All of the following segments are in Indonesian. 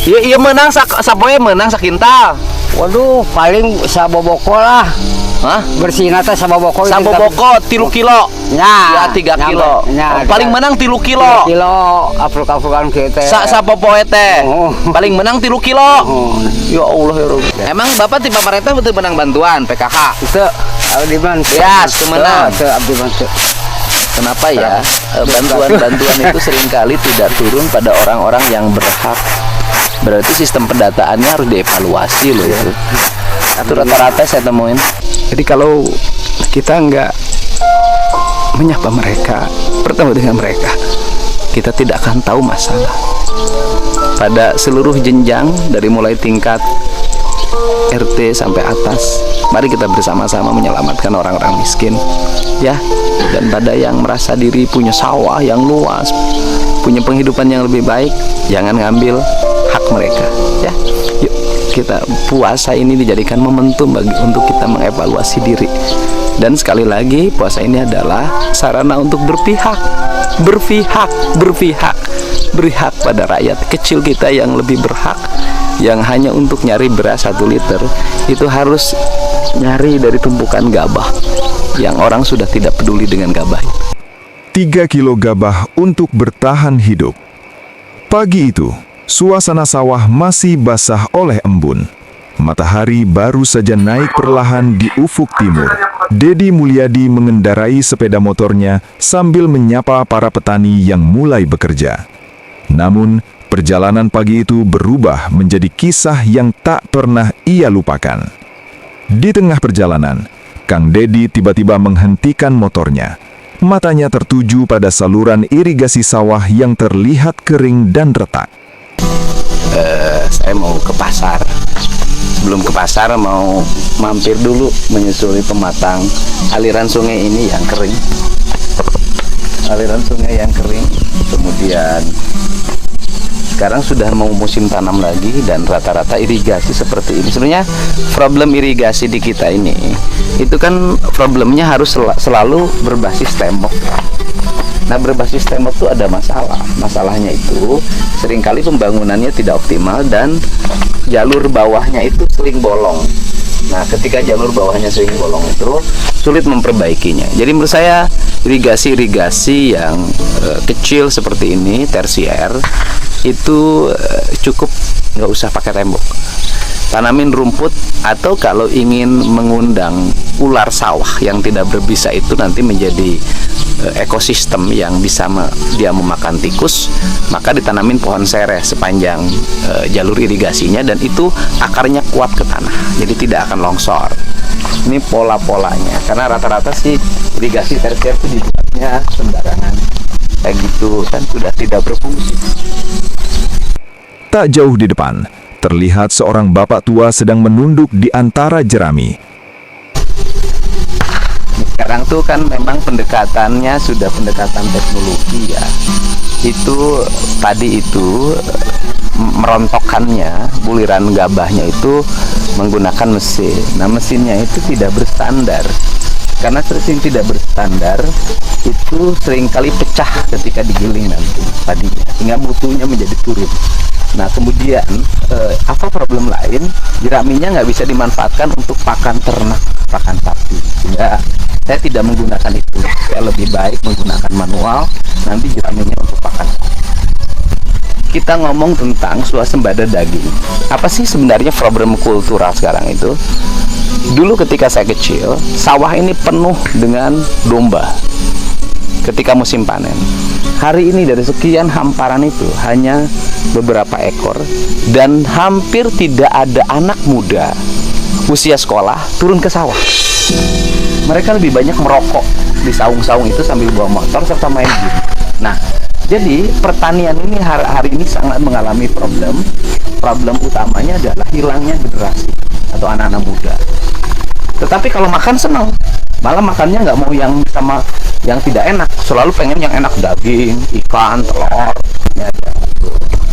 Iya menang sapoe menang sakintal. Waduh, paling saboboko lah. Hah? Bersihna teh saboboko. Saboboko 3 kilo. Ya, 3 kilo. Paling menang 3 kilo. 3 kilo afruk-afrukan kieu teh. Sapopoe teh. Paling menang 3 kilo. Ya Allah ya Rabbi. Emang Bapak ti pamarentah betul menang bantuan PKK? Teu, abdi mah Ya, menang. Teu abdi mah teu. Kenapa ya bantuan-bantuan itu seringkali tidak turun pada orang-orang yang berhak. Berarti sistem pendataannya harus dievaluasi loh itu. Itu rata-rata saya temuin. Jadi kalau kita nggak menyapa mereka, bertemu dengan mereka, kita tidak akan tahu masalah. Pada seluruh jenjang dari mulai tingkat RT sampai atas, mari kita bersama-sama menyelamatkan orang-orang miskin, ya. Dan pada yang merasa diri punya sawah yang luas, punya penghidupan yang lebih baik, jangan ngambil hak mereka, ya. Yuk kita puasa ini dijadikan momentum untuk kita mengevaluasi diri. Dan sekali lagi, puasa ini adalah sarana untuk berpihak pada rakyat kecil kita yang lebih berhak, yang hanya untuk nyari beras 1 liter itu harus nyari dari tumpukan gabah yang orang sudah tidak peduli dengan gabah. 3 kilo gabah untuk bertahan hidup. Pagi itu, suasana sawah masih basah oleh embun. Matahari baru saja naik perlahan di ufuk timur. Dedi Mulyadi mengendarai sepeda motornya sambil menyapa para petani yang mulai bekerja. Namun, perjalanan pagi itu berubah menjadi kisah yang tak pernah ia lupakan. Di tengah perjalanan, Kang Dedi tiba-tiba menghentikan motornya. Matanya tertuju pada saluran irigasi sawah yang terlihat kering dan retak. Saya mau ke pasar. Sebelum ke pasar mau mampir dulu menyusuri pematang aliran sungai ini yang kering. Kemudian sekarang sudah mau musim tanam lagi dan rata-rata irigasi seperti ini. Sebenarnya problem irigasi di kita ini itu kan problemnya harus selalu berbasis tembok. Nah, berbasis tembok itu ada masalah. Masalahnya itu seringkali pembangunannya tidak optimal dan jalur bawahnya itu sering bolong. Nah, ketika jalur bawahnya sering bolong itu sulit memperbaikinya. Jadi menurut saya irigasi yang kecil seperti ini, tersier, itu cukup nggak usah pakai tembok. Tanamin rumput, atau kalau ingin mengundang ular sawah yang tidak berbisa itu nanti menjadi ekosistem yang bisa dia memakan tikus, maka ditanamin pohon sereh sepanjang jalur irigasinya, dan itu akarnya kuat ke tanah, jadi tidak akan longsor. Ini pola-polanya, karena rata-rata sih irigasi tersier itu dibuatnya sembarangan kayak gitu, kan sudah tidak berfungsi. Tak jauh di depan, terlihat seorang bapak tua sedang menunduk di antara jerami. Sekarang tuh kan memang pendekatannya sudah pendekatan teknologi ya. Itu tadi itu merontokkannya, buliran gabahnya itu menggunakan mesin. Nah, mesinnya itu tidak berstandar. Karena sering tidak berstandar, itu seringkali pecah ketika digiling nanti padinya, sehingga mutunya menjadi turun. Nah, kemudian apa problem lain? Jeraminya nggak bisa dimanfaatkan untuk pakan ternak, pakan sapi. Sehingga saya tidak menggunakan itu. Saya lebih baik menggunakan manual, nanti jeraminya untuk pakan sapi. Kita ngomong tentang swasembada daging. Apa sih sebenarnya problem kultural sekarang itu? Dulu ketika saya kecil, sawah ini penuh dengan domba ketika musim panen. Hari ini dari sekian hamparan itu hanya beberapa ekor, dan hampir tidak ada anak muda usia sekolah turun ke sawah. Mereka lebih banyak merokok di saung-saung itu sambil bawa motor serta main game. Nah, jadi pertanian ini hari ini sangat mengalami problem. Problem utamanya adalah hilangnya generasi atau anak-anak muda. Tetapi kalau makan senang, malah makannya nggak mau yang sama yang tidak enak, selalu pengen yang enak, daging, ikan, telur. Ya,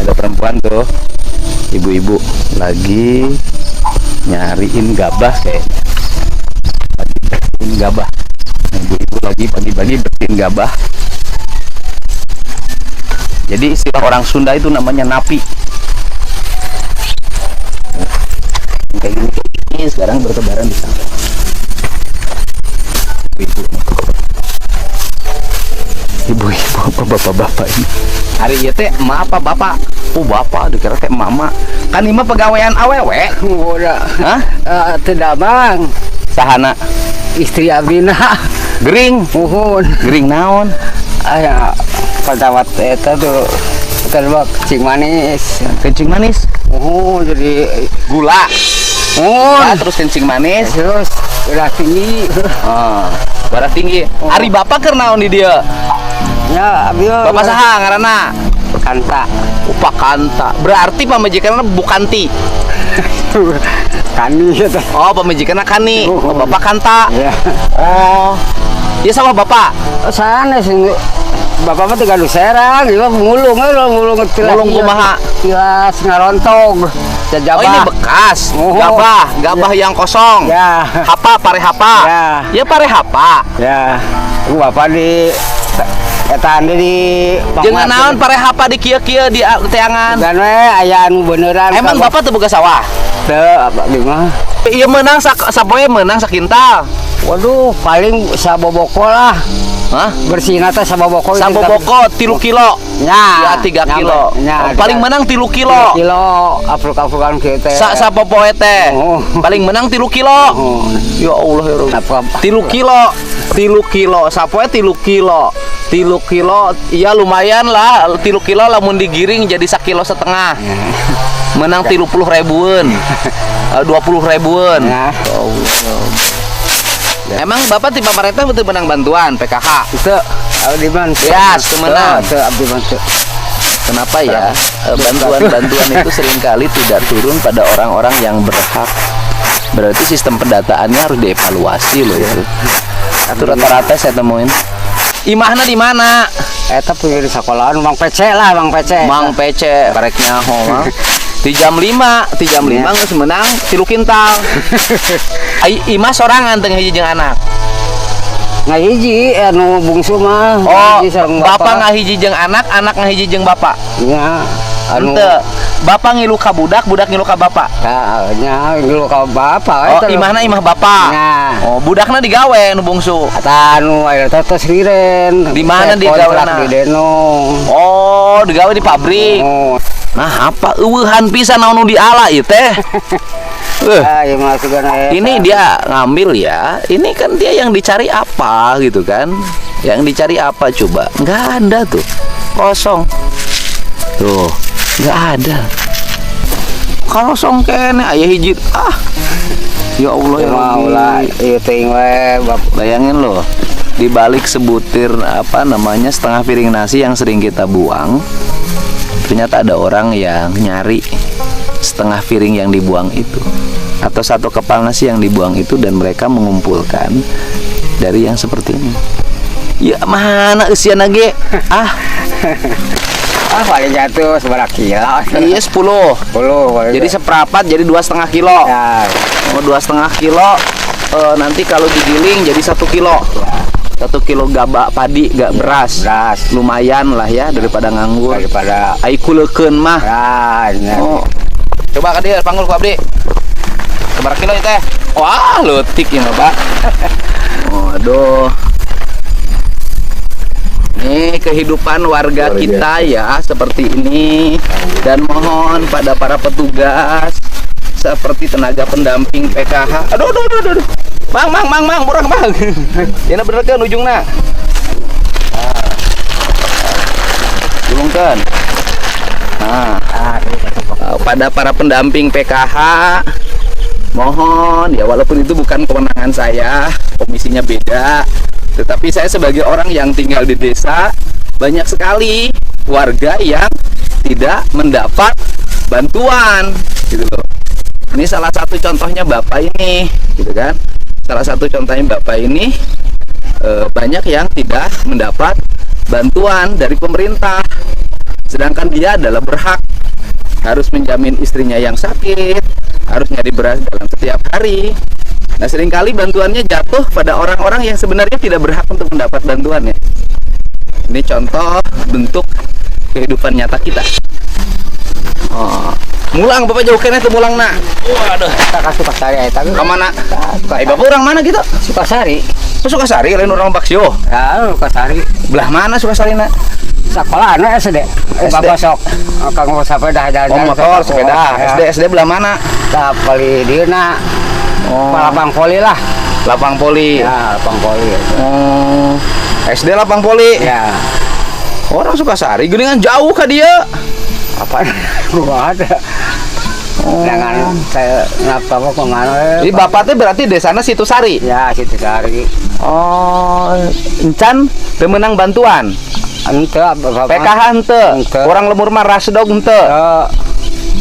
ada perempuan tuh, ibu-ibu lagi nyariin gabah kayaknya, lagi bersihin gabah. Ibu-ibu lagi pagi-pagi bersihin gabah. Jadi istilah orang Sunda itu namanya napi. sekarang bertebaran di sawah. Ibu-ibu apa bapak-bapak ini? Hari ieu teh emak apa bapak? Oh bapak, dikira teh mama. Kan imah pegawaian awewe. Udah. Hah? Tidak bang. Sahana Istri abdina. gering. Muhun. Gering naon? Aya padawat eta tuh. Terbak cing manis. Kencing manis. Muhun jadi Gula. muhun. Nah, terus kencing manis. Terus udah tinggi. Oh, darah tinggi. Ari bapak keur naon di dieu? Ya, abio. Bapak saha ngaranna? Kanta. Upakanta. Berarti pamajikanna Bukanti. Kani eta. Oh, pamajikanna Kani. Oh, bapak Kanta. Ya. Oh. Ya sama bapak. Sana sih. Bapak mah tiga serang, ieu ngulung tilas. Ngulung kumaha? Tilas ngarontog. Oh, ini bekas. Oh. Gabah yang kosong. Ya. Hapa, pare hapa. Ya. Ya pare hapa. Ya. Bapak di eta ande di Jangan naon pare hapa di kieu-kieu di teangan. dan we aya anu beneran. Emang bapak teu boga sawah? teu apa di mah. Ieu meunang sapoe meunang sakintal. Waduh, paling saboboko lah. Hah? Bersihna teh saboboko. Saboboko 3 kilo. Ya, Ya 3 kilo. Ya, Paling menang 3 kilo. Kilo apruk-aprukan kieu teh. Sapopoe teh. Oh. Paling menang 3 kilo. Oh. Ya Allah ya Rabbi. Apa? 3 kilo. 3 kilo. Sapoe 3 kilo. 3 kilo. Iya lumayan lah. 3 kilo lamun digiring jadi 1,5 kilo. Menang 30 ribuan. 20 ribuan. Ya. Emang bapak tipe pareta betul menang bantuan PKH? Teu abdi mah. Ya, teu meunang. Teu abdi mah teu. Kenapa ya bantuan-bantuan itu seringkali tidak turun pada orang-orang yang berhak. Berarti sistem pendataannya harus dievaluasi loh itu. Itu rata-rata saya temuin. Imahna di mana? Eta punya di sekolahan Bang PC lah, Bang PC. Mang PC pareknya homa. Di jam 5 geus menang 3 kintal. Ai imah sorangan teu hiji jeung anak. Ngahiji anu bungsu mah. Oh, ngahiji sareng bapak ngahiji jeung anak, anak ngahiji jeung bapak. Ya, anu Henteu. Bapak ngilu ka budak, budak ngilu ka bapak. nya ngilu ka bapak Oh, imahna imah bapak. Nah, Oh, budakna digawe nu bungsu. eta anu aya tos riren. Di mana digawena? Di Denong. Oh, digawe di pabrik. Oh. Nah, apa eueuhan pisan naon nu diala ieu teh? Ya, mah segana Ini dia ngambil ya. Ini kan dia yang dicari apa gitu kan? Yang dicari apa coba? Nggak ada tuh, kosong. Tuh, nggak ada. Kosong kene aya hiji. Ah, ya Allah ya ulah Rabbi. ieu teuing we Bayangin loh, di balik sebutir apa namanya setengah piring nasi yang sering kita buang, ternyata ada orang yang nyari setengah piring yang dibuang itu, atau satu kepal nasi yang dibuang itu, dan mereka mengumpulkan dari yang seperti ini. Ya mana usiana ge? Ah, paling jatuh seberapa kilo? iya 10. 10. Jadi seperempat jadi 2,5 kilo. ya, Oh, 2,5 kilo. Nanti kalau digiling jadi 1 kilo. 1 kilo gabah padi, gak beras. Lumayan lah ya daripada nganggur. daripada Ai kuleukeun mah. ya, Oh. Coba ka dieu panggul ku abdi. Sabaraha kilo ieu teh? Wah, leutik ya, Pak. Waduh. Ini kehidupan warga kita ya seperti ini, dan mohon pada para petugas seperti tenaga pendamping PKH. Aduh. Mang, murah, Bang. Ini bener kan ujungna? Julungkeun. Nah, pada para pendamping PKH, mohon ya, walaupun itu bukan kewenangan saya, komisinya beda, tetapi saya sebagai orang yang tinggal di desa, banyak sekali warga yang tidak mendapat bantuan gitu loh. Ini salah satu contohnya Bapak ini gitu kan. Salah satu contohnya Bapak ini banyak yang tidak mendapat bantuan dari pemerintah, sedangkan dia adalah berhak, harus menjamin istrinya yang sakit, harus nyari beras dalam setiap hari. Nah, seringkali bantuannya jatuh pada orang-orang yang sebenarnya tidak berhak untuk mendapat bantuan ya. Ini contoh bentuk kehidupan nyata kita. Oh, Mulang bapak jauh kene teh mulang nak. Waduh. Kita ke Sukasari eta. Ka mana? Bapak orang mana gitu? Sukasari. Sukasari lain orang Baksio. Ya, Sukasari. Belah mana Sukasari nak? Sekolah anak SD. Bapak sok. Kang sepeda jalan-jalan. Oh motor sepeda. SD belah mana? Dah poli dieuna. Lapang poli lah. Lapang Poli. Ya, lapang poli. Oh. SD Lapang Poli. Ya. Orang Sukasari geuningan jauh ka dia. Apa? Gua ada. Jangan saya ngapa kok kemana? Jadi bapak teh berarti desana Situsari. Ya, situ cari. Oh, encan teu meunang bantuan. Ente bapak. PKH henteu. Henteu. Orang lemur mah rasdog henteu.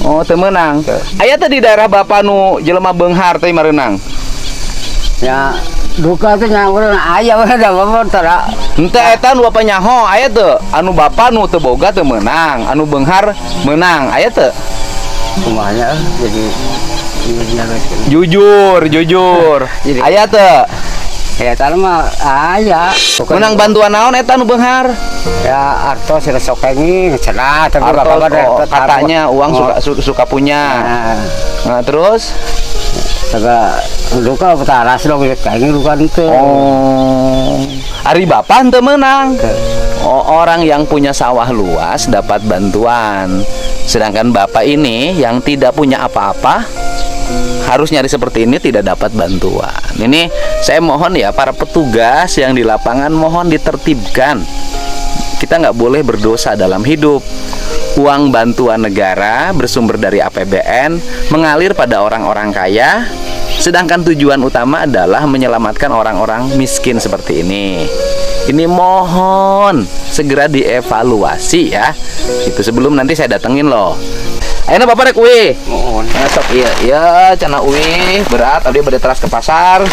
Oh, teu meunang. Aya teh di daerah bapak nu jelema beunghar teh mareunang. Ya, duka tuh nyangkut aya we da bapak tara. Henteu eta nu bapak nyaho, aya teu anu bapak nu teu boga teu meunang, anu beunghar meunang, aya teu? Kumanya jadi Jujur. Jadi- Aya teu? ya tara mah aya. Meunang bantuan naon eta nu beunghar? Ya arto sok ini cerah tapi Artos, bapak oh, katanya uang suka punya. Nah, terus Agak duka petara dong kayak duka itu. oh, ari bapak henteu meunang. Oh, orang yang punya sawah luas dapat bantuan. Sedangkan bapak ini yang tidak punya apa-apa harus nyari seperti ini tidak dapat bantuan. Ini saya mohon ya para petugas yang di lapangan mohon ditertibkan. Kita nggak boleh berdosa dalam hidup. Uang bantuan negara bersumber dari APBN mengalir pada orang-orang kaya, sedangkan tujuan utama adalah menyelamatkan orang-orang miskin seperti ini. Ini mohon segera dievaluasi ya. Itu sebelum nanti saya datengin loh. Ayo bapak rek uwi. Mohon. Sok iya cana uwi berat tadi bade teras ke pasar.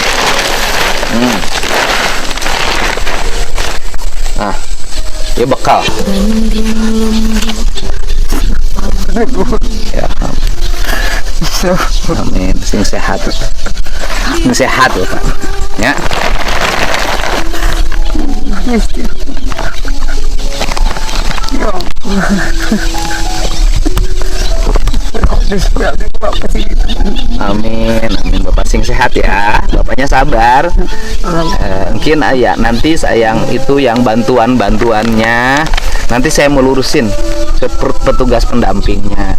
Nah, ya bekal. Ya, amin. Sing sehat, sing sehat loh Pak. Ya. Amin, amin Bapak sing sehat ya. Bapaknya sabar. Mungkin ya nanti sayang itu yang bantuannya nanti saya mau lurusin ke petugas pendampingnya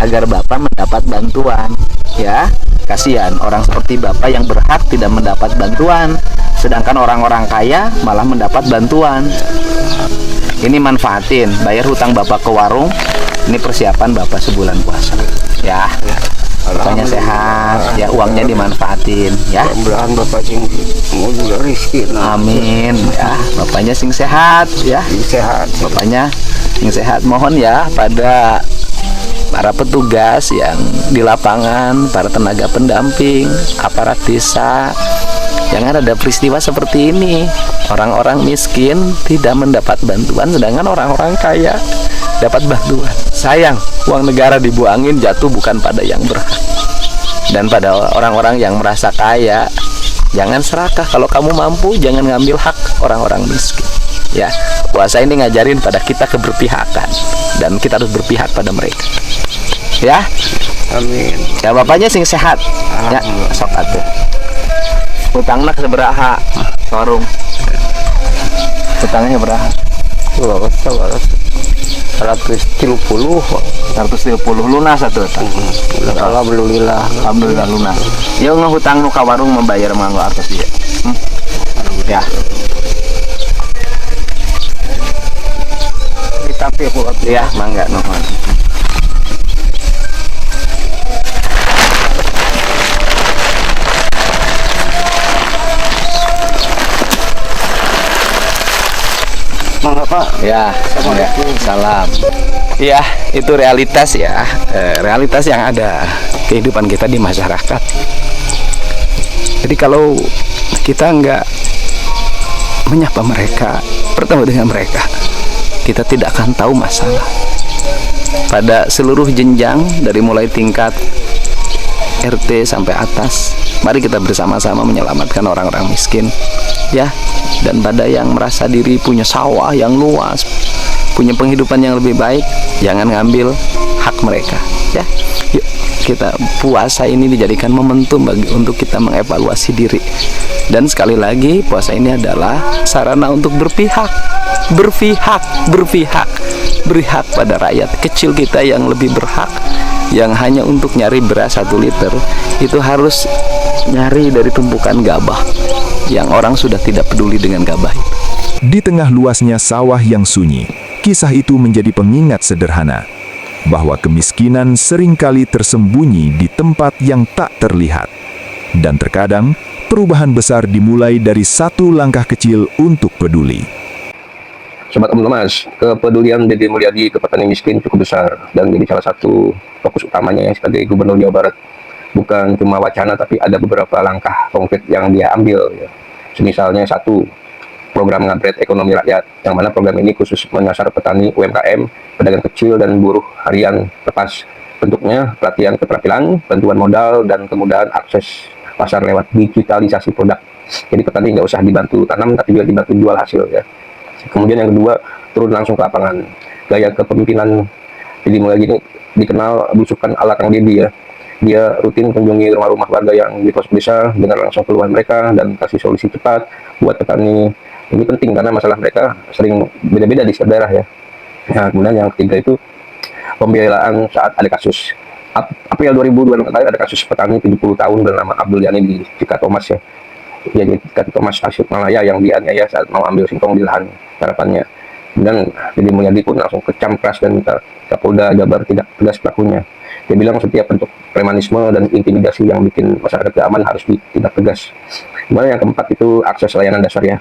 agar Bapak mendapat bantuan ya. Kasihan orang seperti Bapak yang berhak tidak mendapat bantuan, sedangkan orang-orang kaya malah mendapat bantuan. Ini manfaatin, bayar hutang Bapak ke warung. Ini persiapan Bapak sebulan puasa ya. Bapaknya sehat ya, uangnya dimanfaatin ya. Mudah-mudahan bapak sing mau juga rezeki. Amin ya, bapaknya sing sehat ya. Sehat. Bapaknya sing sehat. Mohon ya pada para petugas yang di lapangan, para tenaga pendamping, aparat desa, jangan ada peristiwa seperti ini. Orang-orang miskin tidak mendapat bantuan, sedangkan orang-orang kaya dapat bantuan. Sayang, uang negara dibuangin jatuh bukan pada yang berhak. Dan pada orang-orang yang merasa kaya, jangan serakah. Kalau kamu mampu, jangan ngambil hak orang-orang miskin. Ya, puasa ini ngajarin pada kita keberpihakan dan kita harus berpihak pada mereka. Ya, Amin. ya bapaknya sing sehat. Ya, sok atuh. Hutangna sabaraha warung? Hutangnya berapa? 130 lunas atuh. Alhamdulillah. Alhamdulillah lunas. Ya ngehutang nu ka warung membayar mangga artos dia. Ya. Tapi Ya, mangga nuhun. mengapa? Ya, salam. Ya, itu realitas ya, realitas yang ada kehidupan kita di masyarakat. Jadi kalau kita nggak menyapa mereka, bertemu dengan mereka, kita tidak akan tahu masalah. Pada seluruh jenjang dari mulai tingkat RT sampai atas, mari kita bersama-sama menyelamatkan orang-orang miskin, ya. Dan pada yang merasa diri punya sawah yang luas, punya penghidupan yang lebih baik, jangan ngambil hak mereka, ya. kita puasa ini dijadikan momentum untuk kita mengevaluasi diri. Dan sekali lagi, puasa ini adalah sarana untuk berpihak pada rakyat kecil kita yang lebih berhak, yang hanya untuk nyari beras 1 liter itu harus nyari dari tumpukan gabah yang orang sudah tidak peduli dengan gabah itu. Di tengah luasnya sawah yang sunyi, kisah itu menjadi pengingat sederhana bahwa kemiskinan seringkali tersembunyi di tempat yang tak terlihat. Dan terkadang, perubahan besar dimulai dari satu langkah kecil untuk peduli. Sobat Om Thomas, kepedulian Deddy Mulyadi ke petani miskin cukup besar dan menjadi salah satu fokus utamanya yang sebagai Gubernur Jawa Barat. Bukan cuma wacana, tapi ada beberapa langkah konkret yang dia ambil. Ya. Misalnya 1, program ngabret ekonomi rakyat, yang mana program ini khusus menyasar petani UMKM, pedagang kecil, dan buruh harian lepas. Bentuknya pelatihan keterampilan, bantuan modal, dan kemudahan akses pasar lewat digitalisasi produk. Jadi petani nggak usah dibantu tanam, tapi juga dibantu jual hasil ya. Kemudian yang kedua, turun langsung ke lapangan. Gaya kepemimpinan Deddy Mulyadi ini dikenal belusukan ala Kang Deddy ya. Dia rutin kunjungi rumah-rumah warga yang di pelosok desa, dengar langsung keluhan mereka, dan kasih solusi cepat buat petani. Ini penting karena masalah mereka sering beda-beda di setiap daerah ya. Nah, kemudian yang ketiga itu pembelaan saat ada kasus. April 2002 ada kasus petani 70 tahun bernama Abdul Yani di Cika Thomas ya. Jadi Cika Thomas Tasikmalaya yang dianiaya saat mau ambil singkong di lahan harapannya. Kemudian Deddy Mulyadi pun langsung kecam keras dan minta Kapolda Jabar tidak tegas pelakunya. Dia bilang setiap bentuk premanisme dan intimidasi yang bikin masyarakat gak aman harus ditindak tegas. Kemudian yang keempat itu akses layanan dasar ya.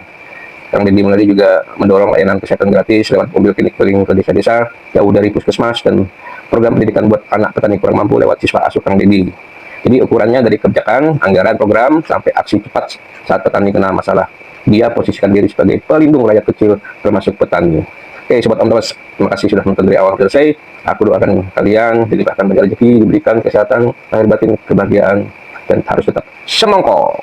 Kang Deddy Mulyadi juga mendorong layanan kesehatan gratis lewat mobil klinik keliling ke desa-desa jauh dari puskesmas, dan program pendidikan buat anak petani kurang mampu lewat siswa asuh Kang Deddy. Jadi ukurannya dari kebijakan, anggaran, program, sampai aksi cepat saat petani kena masalah. Dia posisikan diri sebagai pelindung rakyat kecil termasuk petani. Oke, Sobat Om Thomas, terima kasih sudah menonton dari awal sampai selesai. Aku doakan kalian dilimpahkan banyak rezeki, diberikan kesehatan, lahir batin, kebahagiaan, dan harus tetap semongko.